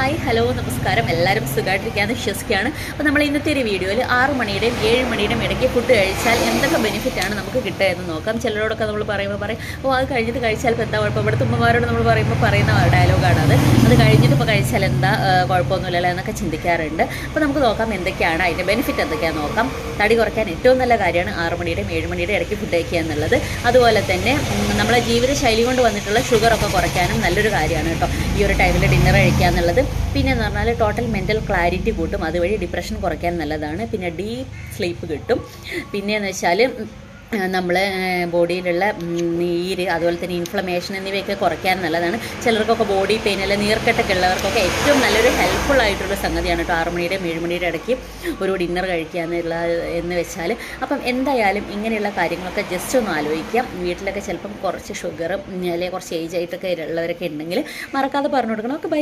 Hi hello നമസ്കാരം. എല്ലാവരും സുഖമായിട്ടിരിക്കാമെന്ന് വിശ്വസിക്കുകയാണ്. അപ്പോൾ നമ്മൾ ഇന്നത്തെ ഒരു വീഡിയോയിൽ 6 മണിയുടെയും 7 മണിയുടെയും ഇടയ്ക്ക് ഫുഡ് കഴിച്ചാൽ എന്തൊക്കെ ബെനിഫിറ്റാണ് നമുക്ക് കിട്ടുക എന്ന് നോക്കാം. ചിലരോടൊക്കെ നമ്മൾ പറയുമ്പോൾ പറയും, അത് കഴിഞ്ഞിട്ട് കഴിച്ചാൽ ഇപ്പോൾ എന്താ കുഴപ്പം. ഇവിടുത്തെ ഉമ്മമാരോട് നമ്മൾ പറയുന്ന ഡയലോഗാണ് അത് കഴിഞ്ഞിട്ട് ഇപ്പോൾ കഴിച്ചാൽ എന്താ കുഴപ്പമൊന്നുമില്ലല്ലോ എന്നൊക്കെ ചിന്തിക്കാറുണ്ട്. അപ്പോൾ നമുക്ക് നോക്കാം എന്തൊക്കെയാണ് അതിൻ്റെ ബെനിഫിറ്റ് എന്തൊക്കെയാണെന്ന് നോക്കാം. തടി കുറയ്ക്കാൻ ഏറ്റവും നല്ല കാര്യമാണ് 6 മണിയുടെയും 7 മണിയുടെയും ഇടയ്ക്ക് ഫുഡ് കഴിക്കുക എന്നുള്ളത്. അതുപോലെ തന്നെ നമ്മളെ ജീവിതശൈലി കൊണ്ട് വന്നിട്ടുള്ള ഷുഗറൊക്കെ കുറയ്ക്കാനും നല്ലൊരു കാര്യമാണ് കേട്ടോ ഈ ഒരു ടൈമിൽ ഡിന്നർ കഴിക്കുക എന്നുള്ളത്. പിന്നെ എന്ന് പറഞ്ഞാൽ ടോട്ടൽ മെൻ്റൽ ക്ലാരിറ്റി കൂട്ടും, അതുവഴി ഡിപ്രഷൻ കുറയ്ക്കാൻ നല്ലതാണ്. പിന്നെ ഡീപ്പ് സ്ലീപ്പ് കിട്ടും. പിന്നെയെന്ന് വെച്ചാൽ നമ്മൾ ബോഡിയിലുള്ള നീര്, അതുപോലെ തന്നെ ഇൻഫ്ലമേഷൻ എന്നിവയൊക്കെ കുറയ്ക്കാൻ നല്ലതാണ്. ചിലർക്കൊക്കെ ബോഡി പെയിൻ അല്ലെങ്കിൽ നീർക്കെട്ടൊക്കെ ഉള്ളവർക്കൊക്കെ ഏറ്റവും നല്ലൊരു ഹെൽപ്ഫുൾ ആയിട്ടുള്ള സംഗതിയാണ് കേട്ടോ 6 മണിയുടെയും 7 മണിയുടെ ഇടയ്ക്ക് ഒരു ഡിന്നർ കഴിക്കുക എന്ന് വെച്ചാൽ. അപ്പം എന്തായാലും ഇങ്ങനെയുള്ള കാര്യങ്ങളൊക്കെ ജസ്റ്റ് ഒന്ന് ആലോചിക്കാം. വീട്ടിലൊക്കെ ചിലപ്പം കുറച്ച് ഷുഗറും അല്ലെങ്കിൽ കുറച്ച് ഏജ് ആയിട്ടൊക്കെ ഉള്ളവരൊക്കെ ഉണ്ടെങ്കിൽ മറക്കാതെ പറഞ്ഞു കൊടുക്കണം. Okay, by.